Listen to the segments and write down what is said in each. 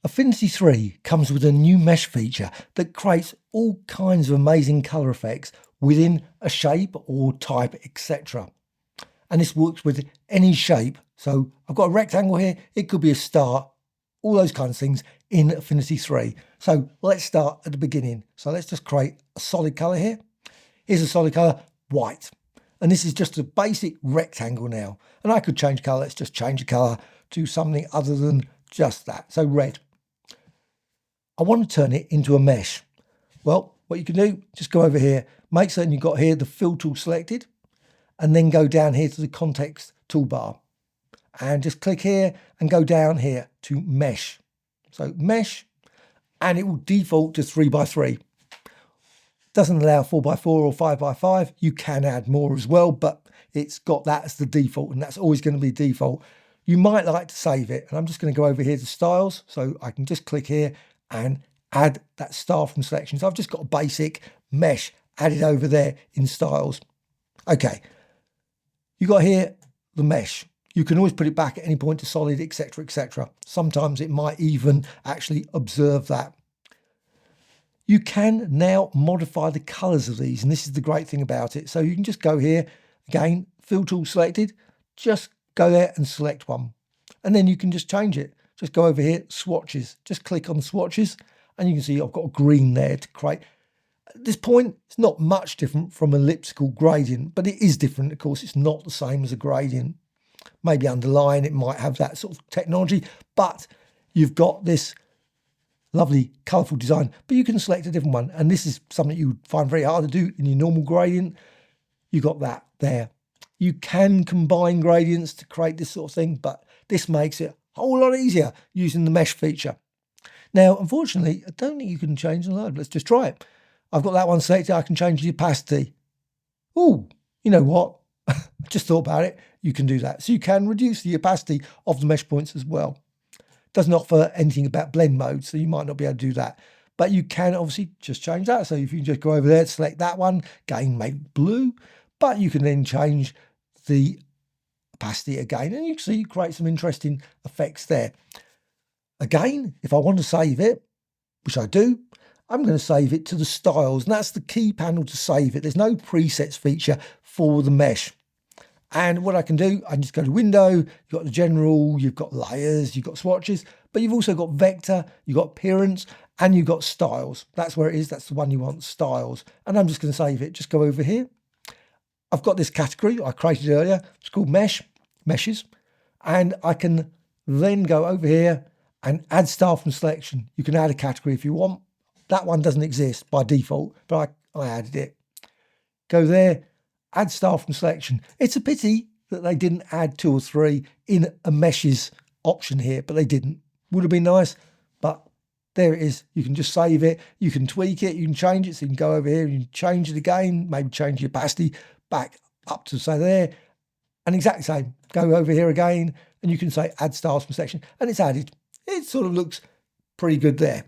Affinity 3 comes with a new mesh feature that creates all kinds of amazing colour effects within a shape or type, etc. And this works with any shape. So I've got a rectangle here, it could be a star, all those kinds of things in Affinity 3. So let's start at the beginning. So let's just create a solid colour here. Here's a solid colour, white. And this is just a basic rectangle now. And I could change colour, let's just change the colour to something other than just that. So red. I want to turn it into a mesh. Well, what you can do, just go over here, make certain you've got here the fill tool selected, and then go down here to the context toolbar. And just click here and go down here to mesh. So mesh, and it will default to 3x3. Doesn't allow 4x4 or 5x5. You can add more as well, but it's got that as the default, and that's always going to be default. You might like to save it, and I'm just going to go over here to styles, so I can just click here and add that style from selection. So I've just got a basic mesh added over there in styles. Okay, you got here the mesh. You can always put it back at any point to solid, etc., etc. Sometimes it might even actually observe that. You can now modify the colors of these, and this is the great thing about it. So you can just go here, again, fill tool selected, just go there and select one. And then you can just change it. Just go over here, swatches, just click on swatches, and you can see I've got a green there to create. At this point, it's not much different from elliptical gradient, but it is different. Of course, it's not the same as a gradient. Maybe underline, it might have that sort of technology, but you've got this lovely colourful design, but you can select a different one. And this is something you would find very hard to do in your normal gradient. You got that there. You can combine gradients to create this sort of thing, but this makes it a whole lot easier using the mesh feature. Now, unfortunately, I don't think you can change the load. Let's just try it. I've got that one selected. I can change the opacity. Oh, you know what? I just thought about it. You can do that. So you can reduce the opacity of the mesh points as well. Doesn't offer anything about blend mode, so you might not be able to do that. But you can obviously just change that. So if you just go over there, select that one, again, make blue, but you can then change the opacity again, and you can see you create some interesting effects there. Again, if I want to save it, which I do, I'm going to save it to the styles, and that's the key panel to save it. There's no presets feature for the mesh. And what I can do, I can just go to window, you've got the general, you've got layers, you've got swatches, but you've also got vector, you've got appearance, and you've got styles. That's where it is, that's the one you want, styles. And I'm just going to save it, just go over here. I've got this category I created earlier, it's called meshes, and I can then go over here and add style from selection. You can add a category if you want. That one doesn't exist by default, but I added it. Go there, add style from selection. It's a pity that they didn't add 2 or 3 in a meshes option here, but they didn't. Would have been nice, but there it is. You can just save it. You can tweak it. You can change it. So you can go over here and you can change it again, maybe change the opacity back up to say there, and exactly the same. Go over here again and you can say add styles from selection, and it's added. It sort of looks pretty good there.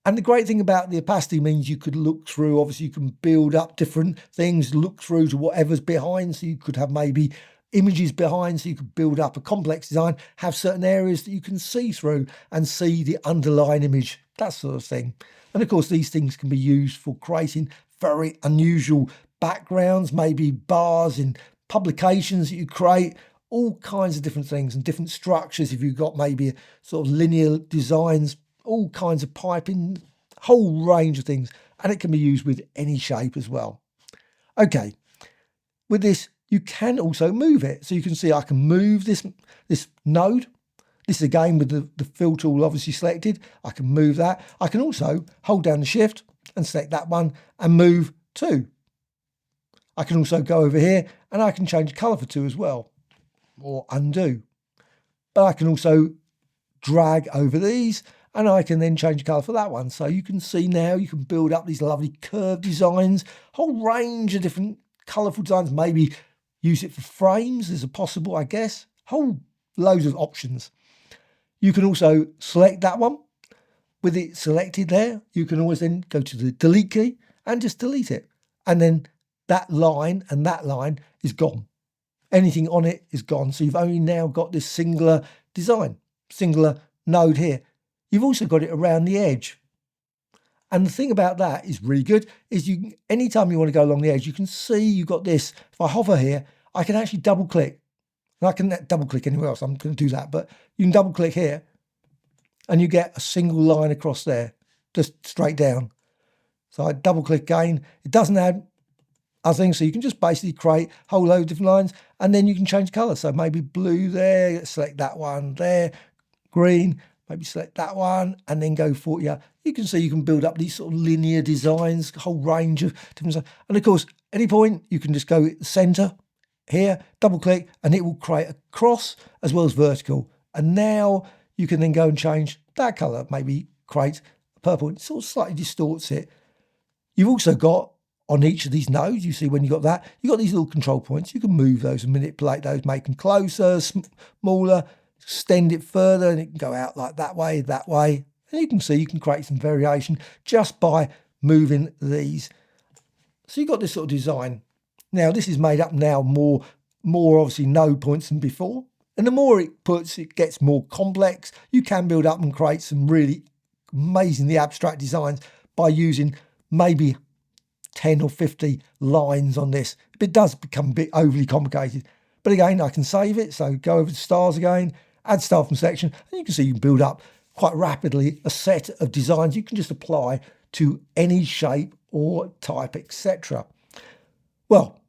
And the great thing about the opacity means you could look through, obviously you can build up different things, look through to whatever's behind. So you could have maybe images behind, so you could build up a complex design, have certain areas that you can see through and see the underlying image, that sort of thing. And of course, these things can be used for creating very unusual backgrounds, maybe bars in publications that you create, all kinds of different things and different structures. If you've got maybe sort of linear designs, all kinds of piping, whole range of things, and it can be used with any shape as well. Okay, with this you can also move it, so you can see I can move this node. This is again with the fill tool obviously selected. I can move that. I can also hold down the shift and select that one and move 2. I can also go over here and I can change the colour for 2 as well, or undo. But I can also drag over these and I can then change the colour for that one. So you can see now you can build up these lovely curved designs, whole range of different colourful designs, maybe use it for frames as a possible, I guess, whole loads of options. You can also select that one. With it selected there, you can always then go to the delete key and just delete it. And then that line and that line is gone. Anything on it is gone. So you've only now got this singular design, singular node here. You've also got it around the edge. And the thing about that is really good is anytime you want to go along the edge, you can see you've got this. If I hover here, I can actually double click. And I can double click anywhere else. I'm going to do that, but you can double click here and you get a single line across there, just straight down. So I double click again. It doesn't add other things. So you can just basically create a whole load of different lines and then you can change colour. So maybe blue there, select that one there, green, maybe select that one and then go for, yeah, you can see you can build up these sort of linear designs, a whole range of different stuff. And of course, any point you can just go centre here, double click, and it will create a cross as well as vertical. And now you can then go and change that colour, maybe create a purple. It sort of slightly distorts it. You've also got on each of these nodes, you see when you got that, you've got these little control points. You can move those and manipulate those, make them closer, smaller, extend it further, and it can go out like that way. And you can see you can create some variation just by moving these. So you've got this sort of design. Now this is made up now more obviously node points than before. And the more it puts, it gets more complex. You can build up and create some really amazingly abstract designs by using maybe 10 or 50 lines on this. It does become a bit overly complicated. But again, I can save it. So go over to styles again, add style from selection, and you can see you can build up quite rapidly a set of designs you can just apply to any shape or type, etc. Well,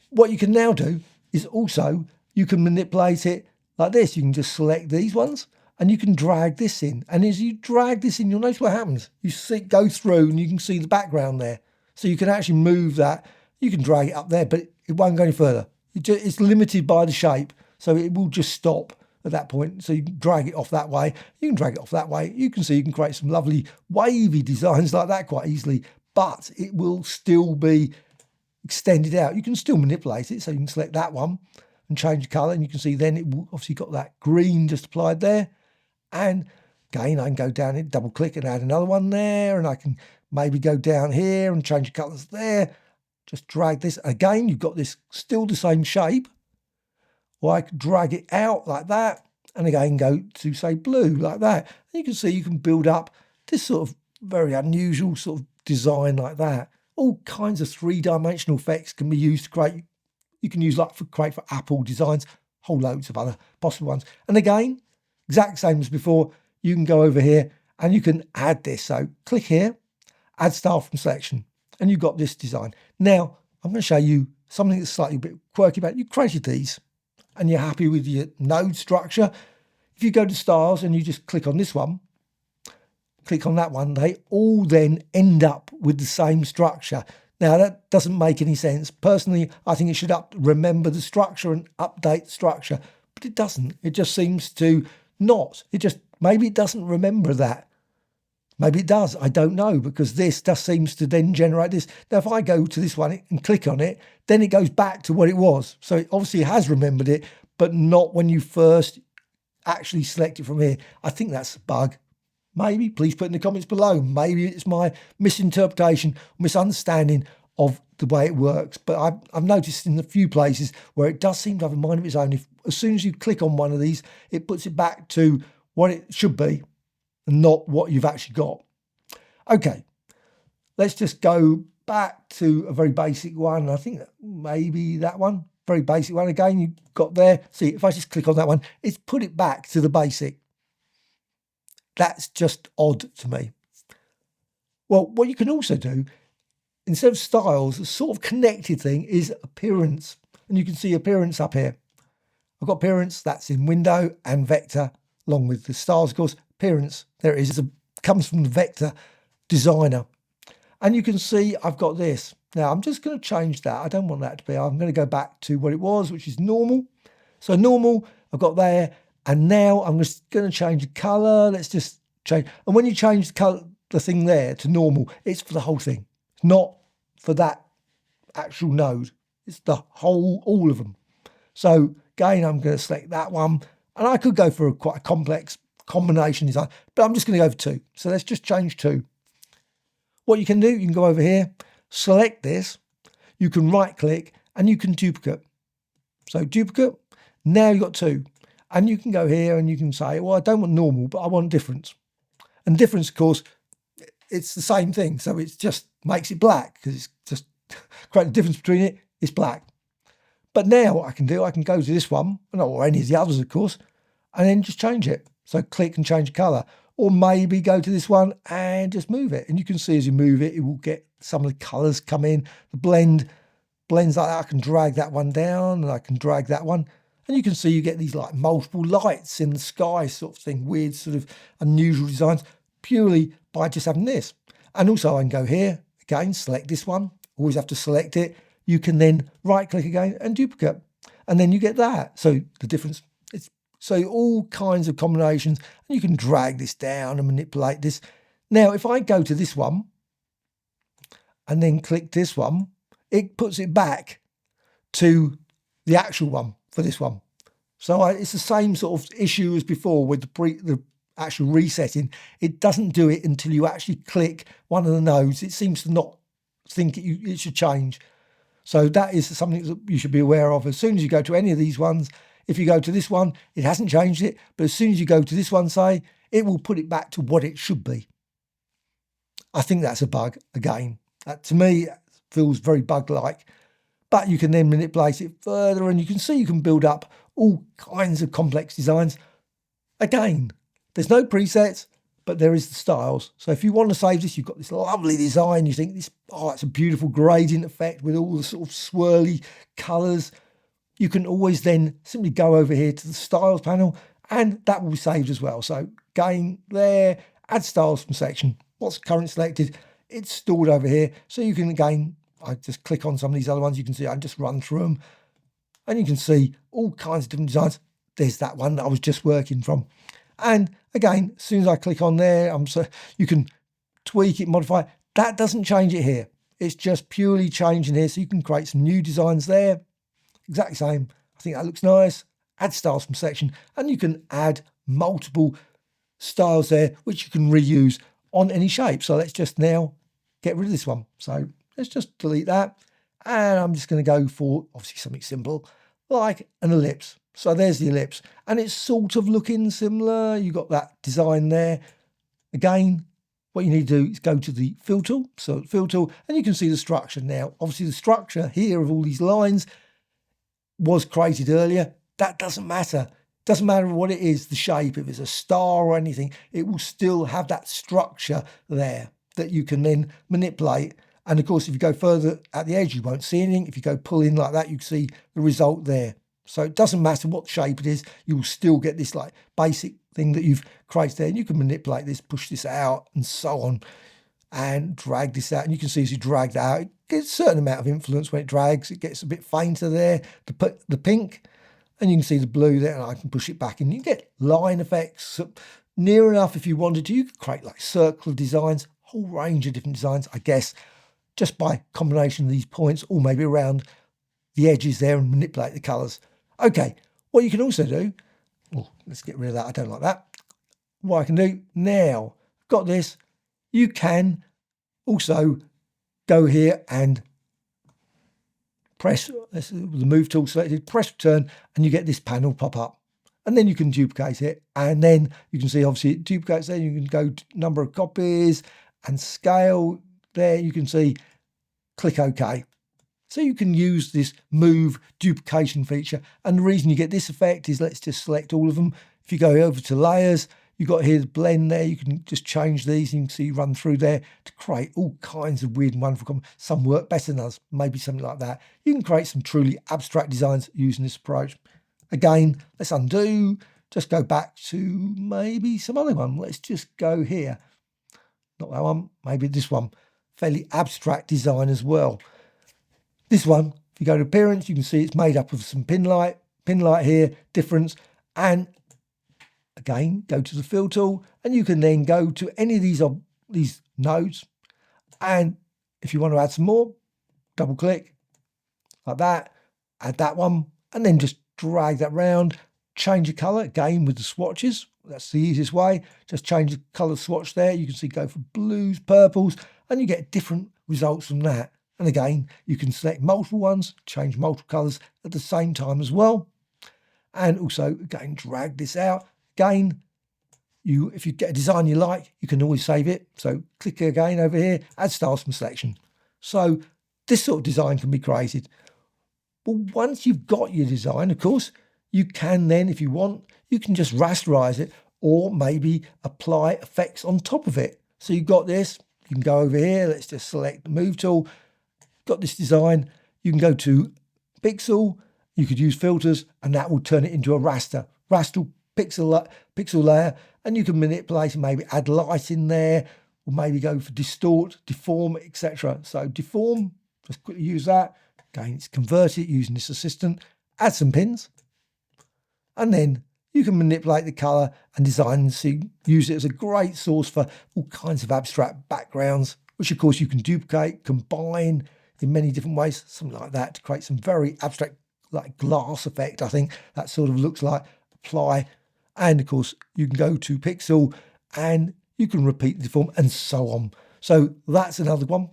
what you can now do is also you can manipulate it like this. You can just select these ones and you can drag this in. And as you drag this in, you'll notice what happens. You see it go through and you can see the background there. So you can actually move that. You can drag it up there, but it won't go any further. It's limited by the shape. So it will just stop at that point. So you can drag it off that way. You can drag it off that way. You can see you can create some lovely wavy designs like that quite easily, but it will still be extended out. You can still manipulate it. So you can select that one and change the colour. And you can see then it will obviously got that green just applied there. And again, I can go down and double click and add another one there. And I can maybe go down here and change the colours there. Just drag this. Again, you've got this still the same shape. Or I could drag it out like that. And again, go to say blue like that. And you can see you can build up this sort of very unusual sort of design like that. All kinds of three-dimensional effects can be used to create. You can use like create for Apple designs, whole loads of other possible ones. And again, exact same as before, you can go over here and you can add this. So click here, add style from selection, and you've got this design. Now, I'm going to show you something that's slightly a bit quirky about it. You created these and you're happy with your node structure. If you go to styles and you just click on this one, click on that one, they all then end up with the same structure. Now, that doesn't make any sense. Personally, I think it should remember the structure and update the structure, but it doesn't. It just seems to not. Maybe it doesn't remember that. Maybe it does. I don't know, because this just seems to then generate this. Now, if I go to this one and click on it, then it goes back to what it was. So it obviously has remembered it, but not when you first actually select it from here. I think that's a bug. Maybe, please put in the comments below. Maybe it's my misinterpretation, misunderstanding of the way it works. But I've noticed in a few places where it does seem to have a mind of its own. As soon as you click on one of these, it puts it back to what it should be and not what you've actually got. Okay, let's just go back to a very basic one. I think maybe that one, very basic one. Again, you've got there. See, if I just click on that one, it's put it back to the basic. That's just odd to me. Well, what you can also do, instead of styles, a sort of connected thing is appearance. And you can see appearance up here. I've got appearance, that's in window and vector, along with the styles, of course. Appearance, there it is. It comes from the vector designer. And you can see I've got this. Now, I'm just going to change that. I don't want that to be. I'm going to go back to what it was, which is normal. So normal, I've got there. And now I'm just going to change the colour. Let's just change. And when you change the colour, the thing there to normal, it's for the whole thing. It's not for that actual node. It's the whole, all of them. So again, I'm going to select that one. And I could go for quite a complex combination design, but I'm just going to go for 2. So let's just change 2. What you can do, you can go over here, select this. You can right click and you can duplicate. So duplicate, now you've got 2. And you can go here and you can say, well, I don't want normal, but I want difference. And difference, of course, it's the same thing. So it just makes it black because it's just create the difference between it. It's black. But now what I can do, I can go to this one, or any of the others, of course, and then just change it. So click and change colour. Or maybe go to this one and just move it. And you can see as you move it, it will get some of the colours come in. The blends like that. I can drag that one down and I can drag that one. And you can see you get these like multiple lights in the sky sort of thing. Weird sort of unusual designs purely by just having this. And also I can go here, again, select this one. Always have to select it. You can then right click again and duplicate. And then you get that. So the difference, so all kinds of combinations, and you can drag this down and manipulate this. Now, if I go to this one and then click this one, it puts it back to the actual one for this one. So it's the same sort of issue as before with the actual resetting. It doesn't do it until you actually click one of the nodes. It seems to not think it should change. So that is something that you should be aware of. As soon as you go to any of these ones, if you go to this one, it hasn't changed it. But as soon as you go to this one, say, it will put it back to what it should be. I think that's a bug, again. That, to me, feels very bug-like. But you can then manipulate it further, and you can see you can build up all kinds of complex designs. Again, there's no presets, but there is the styles. So if you want to save this, you've got this lovely design. You think this, oh, it's a beautiful gradient effect with all the sort of swirly colours. You can always then simply go over here to the styles panel, and that will be saved as well. So again, there, add styles from section. What's currently selected, it's stored over here. So you can, again, I just click on some of these other ones. You can see I can just run through them, and you can see all kinds of different designs. There's that one that I was just working from. And again, as soon as I click on there, you can tweak it, modify it. That doesn't change it here. It's just purely changing here. So you can create some new designs there. Exactly same. I think that looks nice. Add styles from section, and you can add multiple styles there, which you can reuse on any shape. So let's just now get rid of this one. So let's just delete that. And I'm just going to go for obviously something simple like an ellipse. So there's the ellipse, and it's sort of looking similar. You got that design there. Again, what you need to do is go to the fill tool. So fill tool, and you can see the structure now. Obviously the structure here of all these lines was created earlier. That doesn't matter. It doesn't matter what it is, the shape, if it's a star or anything, it will still have that structure there that you can then manipulate. And of course, if you go further at the edge, you won't see anything. If you go pull in like that, you can see the result there. So it doesn't matter what shape it is, you will still get this like basic thing that you've created there. And you can manipulate this, push this out and so on, and drag this out. And you can see as you drag that out, it gets a certain amount of influence when it drags. It gets a bit fainter there, the pink, and you can see the blue there, and I can push it back and you get line effects near enough. If you wanted to, you could create like circular designs, whole range of different designs, I guess, just by combination of these points, or maybe around the edges there, and manipulate the colours. Okay, what you can also do, let's get rid of that, I don't like that. What I can do now, I've got this, you can also go here and press the move tool selected, press return, and you get this panel pop up. And then you can duplicate it, and then you can see obviously it duplicates there. You can go to number of copies and scale there. You can see click OK. So you can use this move duplication feature. And the reason you get this effect is, let's just select all of them. If you go over to layers, you've got here the blend there. You can just change these. You can see run through there to create all kinds of weird and wonderful combinations. Some work better than others, maybe something like that. You can create some truly abstract designs using this approach. Again, let's undo, just go back to maybe some other one. Let's just go here. Not that one, maybe this one. Fairly abstract design as well. This one, if you go to appearance, you can see it's made up of some pin light here, difference, and again, go to the fill tool, and you can then go to any of these nodes, and if you want to add some more, double click like that, add that one, and then just drag that round, change the color again with the swatches. That's the easiest way. Just change the color swatch there. You can see go for blues, purples, and you get different results from that. And again, you can select multiple ones, change multiple colors at the same time as well. And also, again, drag this out. Again, if you get a design you like, you can always save it. So click again over here, add styles from selection. So this sort of design can be created. But once you've got your design, of course, you can then, if you want, you can just rasterize it or maybe apply effects on top of it. So you've got this, you can go over here, let's just select the move tool, got this design, you can go to pixel, you could use filters, and that will turn it into a raster pixel layer, and you can manipulate and maybe add light in there, or maybe go for distort, deform, etc. So deform, just quickly use that. Again, it's convert it using this assistant, add some pins, and then you can manipulate the color and design and use it as a great source for all kinds of abstract backgrounds, which of course you can duplicate, combine in many different ways, something like that, to create some very abstract, like glass effect. I think that sort of looks like. Apply, and of course you can go to pixel and you can repeat the deform and so on. So that's another one.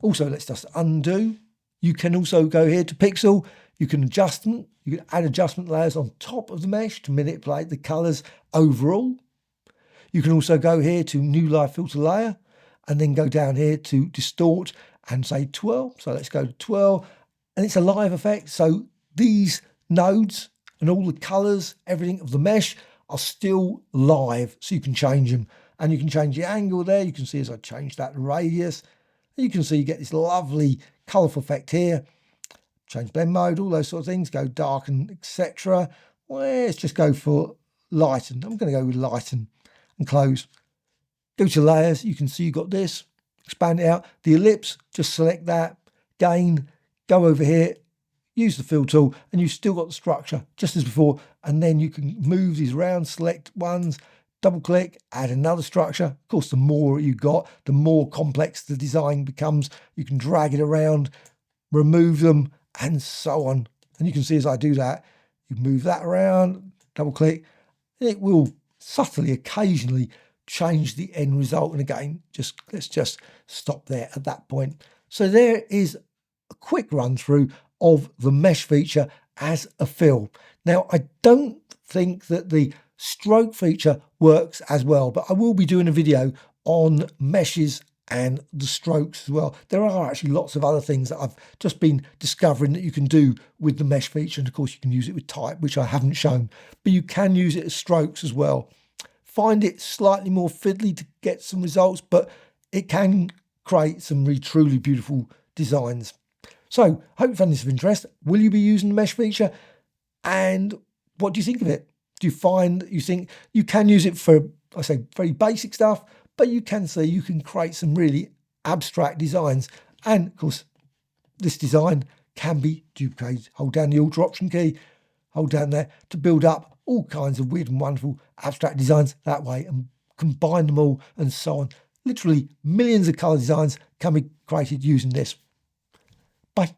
Also, let's just undo. You can also go here to pixel, you can add adjustment layers on top of the mesh to manipulate the colors overall. You can also go here to new live filter layer and then go down here to distort and say twirl. So let's go to twirl, and it's a live effect. So these nodes and all the colors, everything of the mesh are still live, so you can change them. And you can change the angle there. You can see as I change that radius, you can see you get this lovely colorful effect here. Change blend mode, all those sort of things, go darken, etc. Well, let's just go for lighten. I'm going to go with lighten and close. Go to layers, you can see you've got this, expand it out. The ellipse, just select that, gain, go over here, use the fill tool, and you've still got the structure just as before. And then you can move these around, select ones, double click, add another structure. Of course, the more you got, the more complex the design becomes. You can drag it around, remove them, and so on. And you can see as I do that, you move that around, double click, and it will subtly, occasionally change the end result. And again, let's just stop there at that point. So there is a quick run through of the mesh feature as a fill. Now, I don't think that the stroke feature works as well, but I will be doing a video on meshes and the strokes as well. There are actually lots of other things that I've just been discovering that you can do with the mesh feature. And of course you can use it with type, which I haven't shown, but you can use it as strokes as well. Find it slightly more fiddly to get some results, but it can create some really truly beautiful designs. So, hope you found this of interest. Will you be using the mesh feature? And what do you think of it? Do you think you can use it for, I say, very basic stuff, but you can see you can create some really abstract designs. And of course, this design can be duplicated. Hold down the Alt Option key, hold down there to build up all kinds of weird and wonderful abstract designs that way and combine them all and so on. Literally millions of color designs can be created using this. Bye.